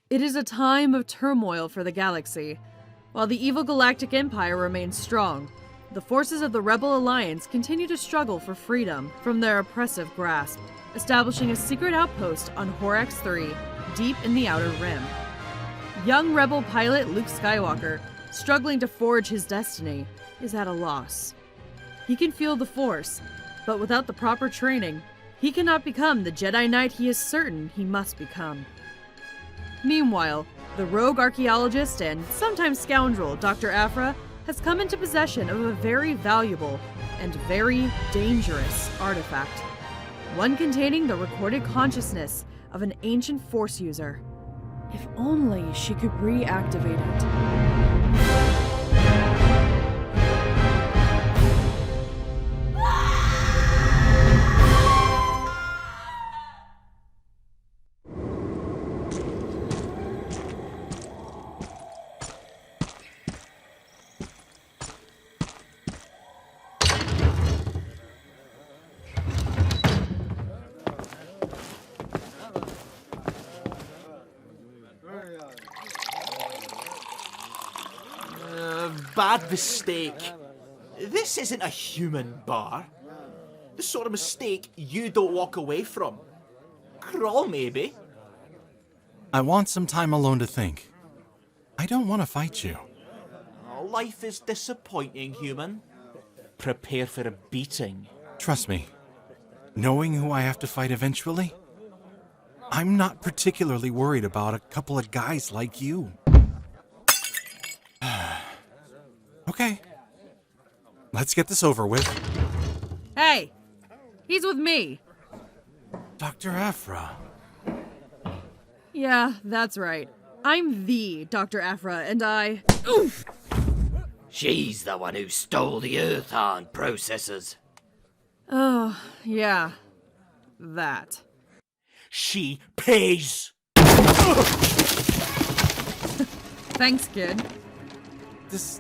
It is a time of turmoil for the galaxy. While the evil Galactic Empire remains strong, the forces of the Rebel Alliance continue to struggle for freedom from their oppressive grasp, establishing a secret outpost on Horax 3, deep in the Outer Rim. Young Rebel pilot Luke Skywalker, struggling to forge his destiny, is at a loss. He can feel the Force, but without the proper training, he cannot become the Jedi Knight he is certain he must become. Meanwhile, the rogue archaeologist and sometimes scoundrel Doctor Aphra has come into possession of a very valuable and very dangerous artifact, one containing the recorded consciousness of an ancient Force user. If only she could reactivate it. Bad mistake. This isn't a human bar. The sort of mistake you don't walk away from. Crawl, maybe. I want some time alone to think. I don't want to fight you. Oh, life is disappointing, human. Prepare for a beating. Trust me, knowing who I have to fight eventually, I'm not particularly worried about a couple of guys like you. Okay, let's get this over with. Hey, he's with me. Dr. Aphra. Yeah, that's right. I'm the Dr. Aphra, and I... Oof! She's the one who stole the Earthan processors. Oh, yeah. That. She pays. Thanks, kid. This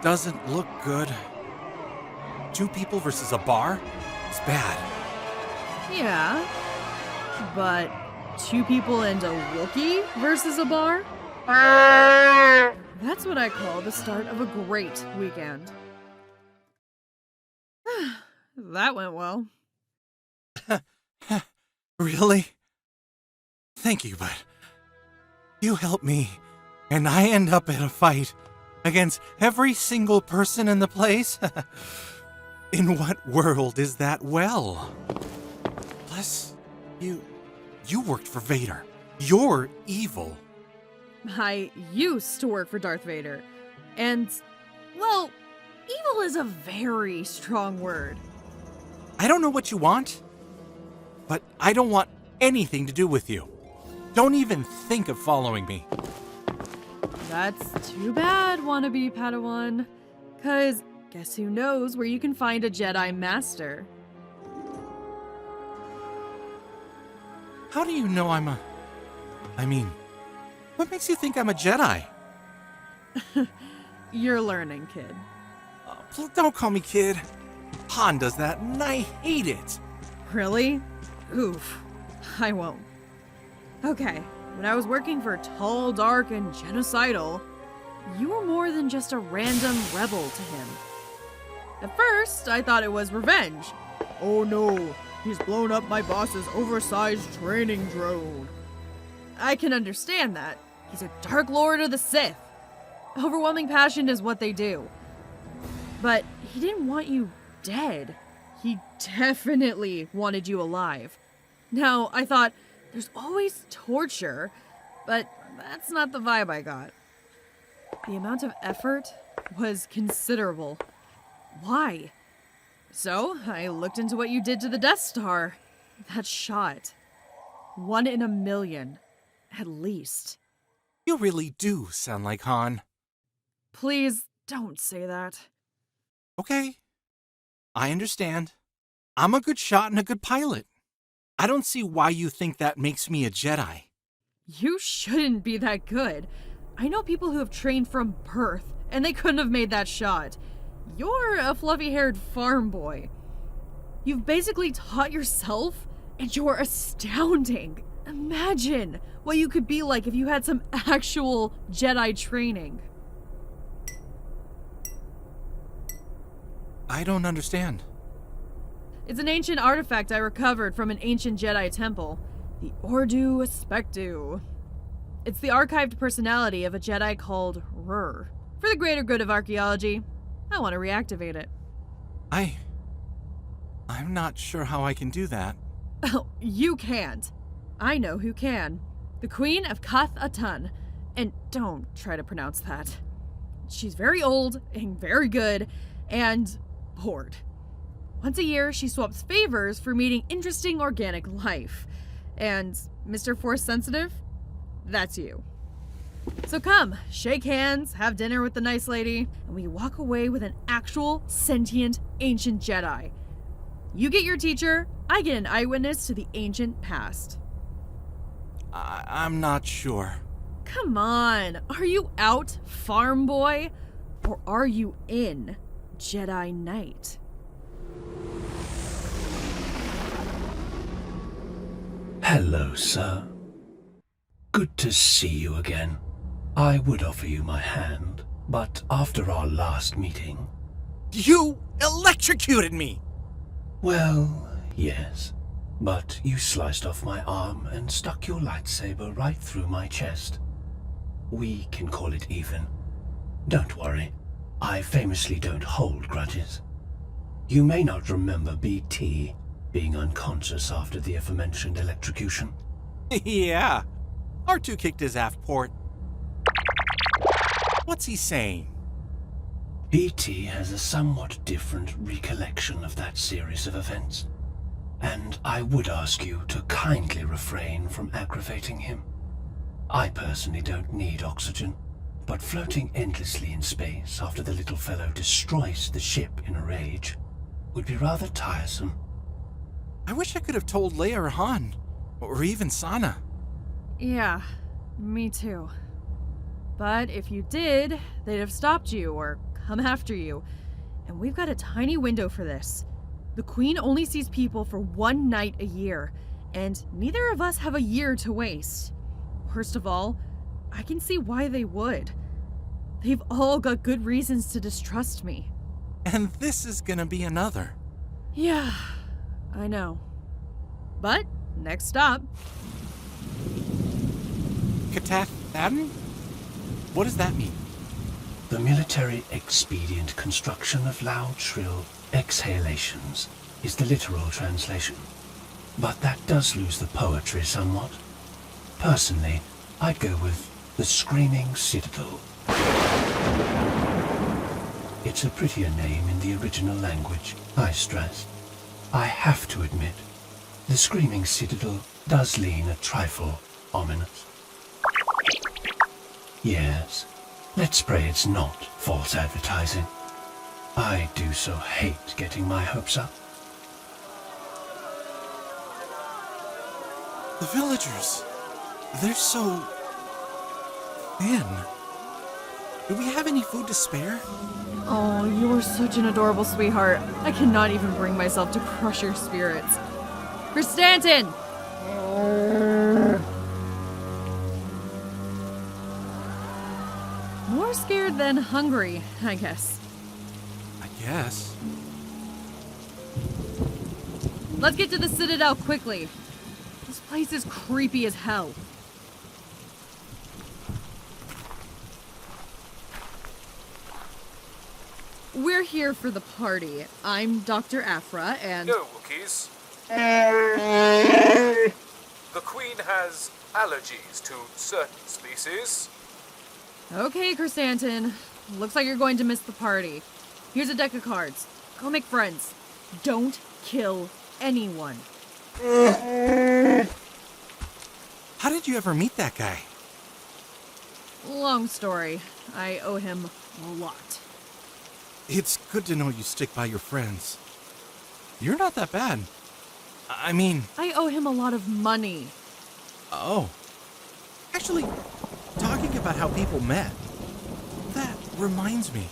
doesn't look good. 2 people versus a bar? It's bad. Yeah. But 2 people and a Wookiee versus a bar? That's what I call the start of a great weekend. That went well. Really? Thank you, but you help me, and I end up in a fight against every single person in the place? In what world is that well? Plus, you worked for Vader. You're evil. I used to work for Darth Vader. And, well, evil is a very strong word. I don't know what you want, but I don't want anything to do with you. Don't even think of following me. That's too bad, wannabe Padawan. 'Cause guess who knows where you can find a Jedi Master? How do you know what makes you think I'm a Jedi? You're learning, kid. Don't call me kid. Han does that, and I hate it. Really? Oof. I won't. Okay, when I was working for Tall, Dark, and Genocidal, you were more than just a random rebel to him. At first, I thought it was revenge. Oh no, he's blown up my boss's oversized training drone. I can understand that. He's a Dark Lord of the Sith. Overwhelming passion is what they do. But he didn't want you dead. He definitely wanted you alive. Now, I thought, there's always torture, but that's not the vibe I got. The amount of effort was considerable. Why? So, I looked into what you did to the Death Star. That shot. 1 in a million. At least. You really do sound like Han. Please, don't say that. Okay. I understand. I'm a good shot and a good pilot. I don't see why you think that makes me a Jedi. You shouldn't be that good. I know people who have trained from birth, and they couldn't have made that shot. You're a fluffy-haired farm boy. You've basically taught yourself, and you're astounding. Imagine what you could be like if you had some actual Jedi training. I don't understand. It's an ancient artifact I recovered from an ancient Jedi temple, the Ordu Aspectu. It's the archived personality of a Jedi called Rur. For the greater good of archaeology, I want to reactivate it. I'm not sure how I can do that. Oh, you can't. I know who can. The Queen of Kath-Atun. And don't try to pronounce that. She's very old and very good and bored. Once a year, she swaps favors for meeting interesting organic life. And Mr. Force Sensitive? That's you. So come, shake hands, have dinner with the nice lady, and we walk away with an actual sentient ancient Jedi. You get your teacher, I get an eyewitness to the ancient past. I'm not sure. Come on, are you out, farm boy? Or are you in, Jedi Knight? Hello, sir. Good to see you again. I would offer you my hand, but after our last meeting... You electrocuted me! Well, yes. But you sliced off my arm and stuck your lightsaber right through my chest. We can call it even. Don't worry. I famously don't hold grudges. You may not remember BT being unconscious after the aforementioned electrocution. Yeah. R2 kicked his aft port. What's he saying? BT has a somewhat different recollection of that series of events, and I would ask you to kindly refrain from aggravating him. I personally don't need oxygen, but floating endlessly in space after the little fellow destroys the ship in a rage would be rather tiresome. I wish I could have told Leia or Han, or even Sana. Yeah, me too. But if you did, they'd have stopped you or come after you. And we've got a tiny window for this. The Queen only sees people for one night a year, and neither of us have a year to waste. Worst of all, I can see why they would. They've all got good reasons to distrust me. And this is gonna be another. Yeah, I know. But, next stop. Katathan? What does that mean? The military expedient construction of loud, shrill exhalations is the literal translation. But that does lose the poetry somewhat. Personally, I'd go with the Screaming Citadel. It's a prettier name in the original language, I stress. I have to admit, the Screaming Citadel does lean a trifle ominous. Yes, let's pray it's not false advertising. I do so hate getting my hopes up. The villagers. They're so... thin. Do we have any food to spare? Oh, you are such an adorable sweetheart. I cannot even bring myself to crush your spirits. Chrysanthemum! More scared than hungry, I guess. I guess. Let's get to the Citadel quickly. This place is creepy as hell. We're here for the party. I'm Doctor Aphra, and... No, Wookiees. The Queen has allergies to certain species. Okay, Chrysanthemum. Looks like you're going to miss the party. Here's a deck of cards. Go make friends. Don't kill anyone. How did you ever meet that guy? Long story. I owe him a lot. It's good to know you stick by your friends. You're not that bad. I mean... I owe him a lot of money. Oh. Actually, talking about how people met, that reminds me.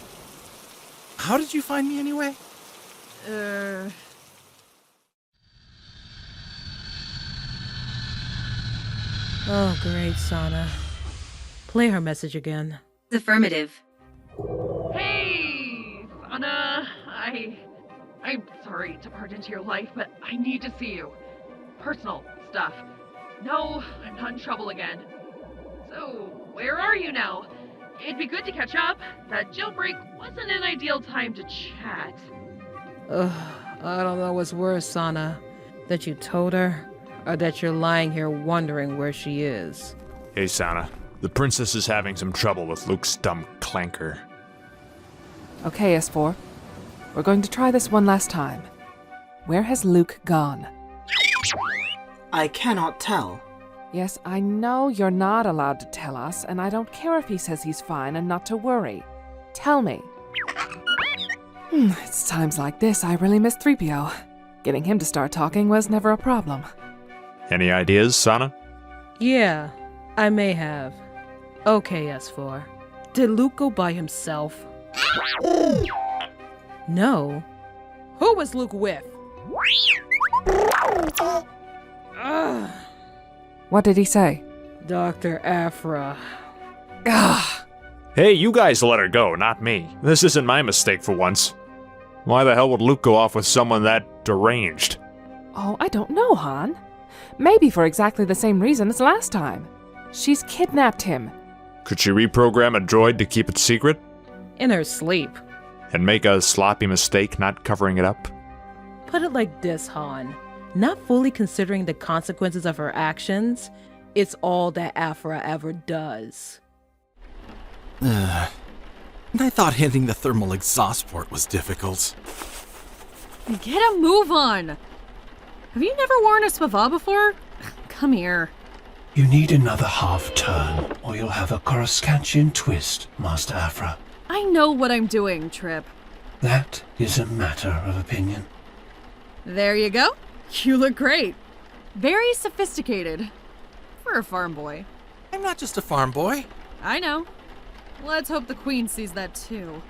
How did you find me anyway? Oh, great, Sana. Play her message again. Affirmative. Hey, Sana. I'm sorry to part into your life, but I need to see you. Personal stuff. No, I'm not in trouble again. So, where are you now? It'd be good to catch up. That jailbreak wasn't an ideal time to chat. Ugh, I don't know what's worse, Sana. That you told her, or that you're lying here wondering where she is. Hey, Sana. The princess is having some trouble with Luke's dumb clanker. Okay, S4. We're going to try this one last time. Where has Luke gone? I cannot tell. Yes, I know you're not allowed to tell us, and I don't care if he says he's fine and not to worry. Tell me. It's times like this I really miss 3PO. Getting him to start talking was never a problem. Any ideas, Sana? Yeah, I may have. Okay, S4. Did Luke go by himself? No. Who was Luke with? Ugh. What did he say? Dr. Aphra. Ugh. Hey, you guys let her go, not me. This isn't my mistake for once. Why the hell would Luke go off with someone that deranged? Oh, I don't know, Han. Maybe for exactly the same reason as last time. She's kidnapped him. Could she reprogram a droid to keep it secret? In her sleep. And make a sloppy mistake not covering it up? Put it like this, Han. Not fully considering the consequences of her actions, it's all that Aphra ever does. And I thought hitting the thermal exhaust port was difficult. Get a move on! Have you never worn a spava before? Come here. You need another half turn, or you'll have a Coruscantian twist, Master Aphra. I know what I'm doing, Trip. That is a matter of opinion. There you go. You look great. Very sophisticated. For a farm boy. I'm not just a farm boy. I know. Let's hope the Queen sees that too.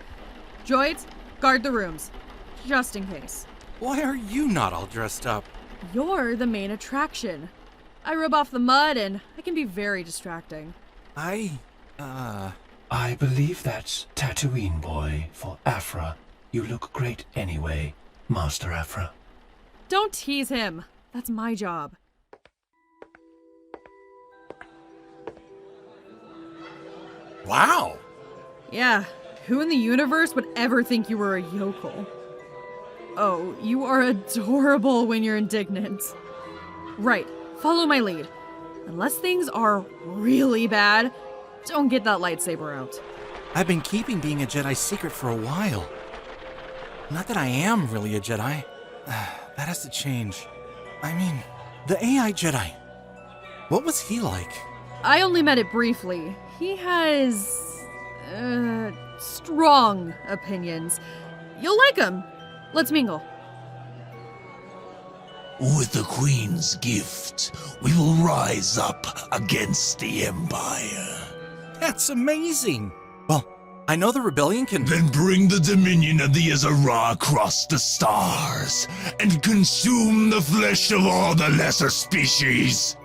Droids, guard the rooms. Just in case. Why are you not all dressed up? You're the main attraction. I rub off the mud and I can be very distracting. I believe that's Tatooine boy for Aphra. You look great anyway, Master Aphra. Don't tease him. That's my job. Wow! Yeah, who in the universe would ever think you were a yokel? Oh, you are adorable when you're indignant. Right, follow my lead. Unless things are really bad, don't get that lightsaber out. I've been keeping being a Jedi secret for a while. Not that I am really a Jedi. That has to change. I mean, the AI Jedi. What was he like? I only met it briefly. He has... strong opinions. You'll like him. Let's mingle. With the Queen's gift, we will rise up against the Empire. That's amazing! Well, I know the rebellion can... Then bring the dominion of the Azara across the stars, and consume the flesh of all the lesser species.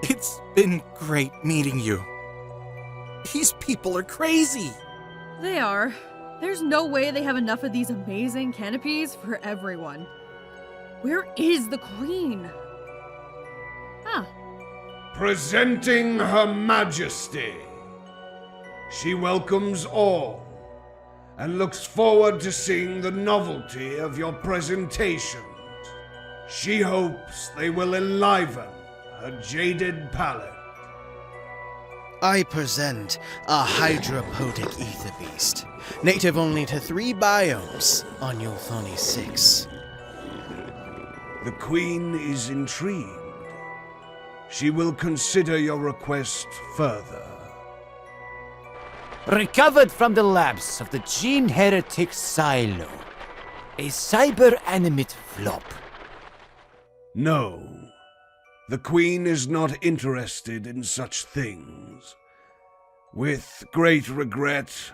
It's been great meeting you. These people are crazy! They are. There's no way they have enough of these amazing canopies for everyone. Where is the Queen? Ah. Presenting Her Majesty. She welcomes all, and looks forward to seeing the novelty of your presentations. She hopes they will enliven her jaded palate. I present a hydropodic ether beast, native only to 3 biomes on Yulthoni 6. The Queen is intrigued. She will consider your request further. Recovered from the labs of the gene heretic Silo. A cyber-animate flop. No. The Queen is not interested in such things. With great regret,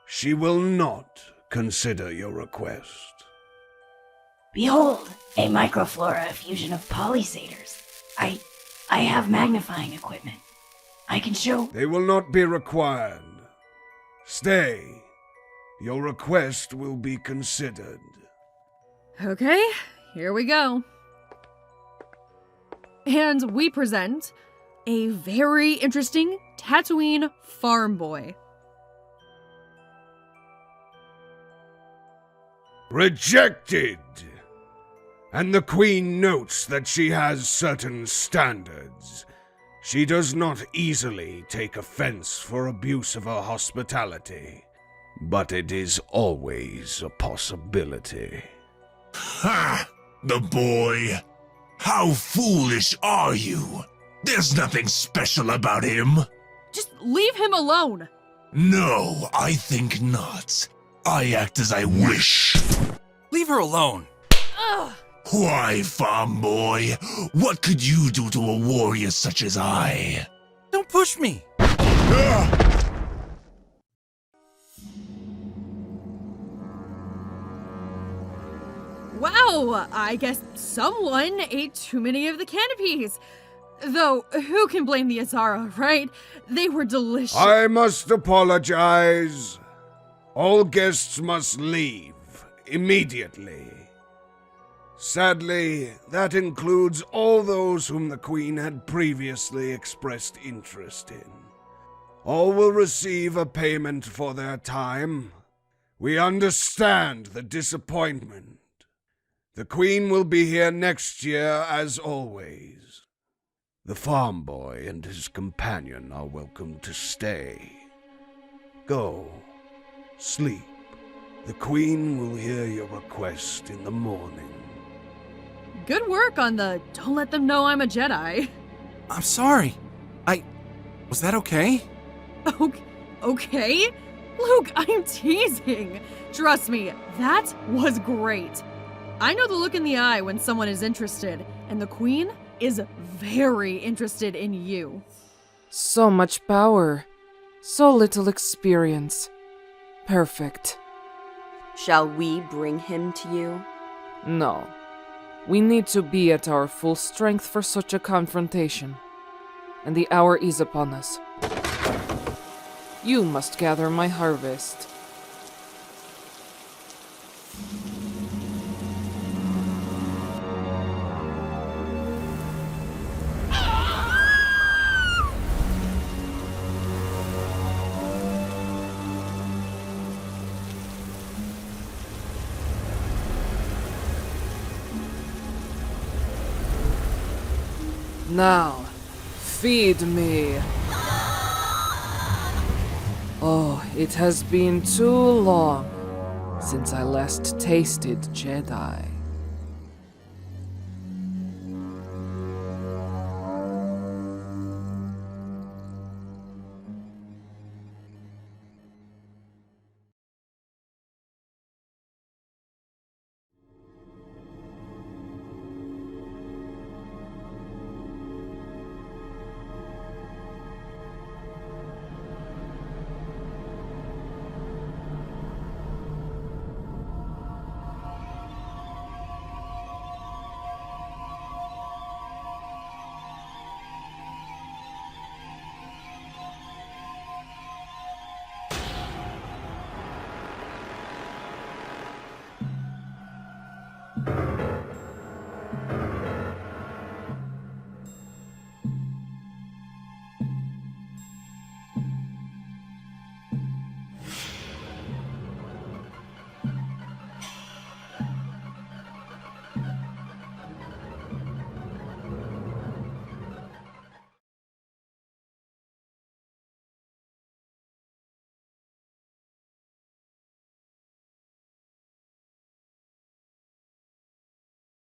she will not consider your request. Behold, a microflora fusion of polysatyrs. I I have magnifying equipment. I can show. They will not be required. Stay. Your request will be considered. Okay, here we go. And we present a very interesting Tatooine farm boy. Rejected! And the Queen notes that she has certain standards. She does not easily take offense for abuse of her hospitality, but it is always a possibility. Ha! The boy! How foolish are you? There's nothing special about him. Just leave him alone. No, I think not. I act as I wish. Leave her alone. Ugh. Why, farm boy? What could you do to a warrior such as I? Don't push me. Wow, I guess someone ate too many of the canopies. Though, who can blame the Azara, right? They were delicious. I must apologize. All guests must leave immediately. Sadly, that includes all those whom the Queen had previously expressed interest in. All will receive a payment for their time. We understand the disappointment. The Queen will be here next year as always. The farm boy and his companion are welcome to stay. Go, sleep. The Queen will hear your request in the morning. Good work on the don't let them know I'm a Jedi. I'm sorry. Was that okay? Okay? Luke, I'm teasing. Trust me, that was great. I know the look in the eye when someone is interested, and the Queen is very interested in you. So much power. So little experience. Perfect. Shall we bring him to you? No. We need to be at our full strength for such a confrontation. And the hour is upon us. You must gather my harvest. Now, feed me. Oh, it has been too long since I last tasted Jedi.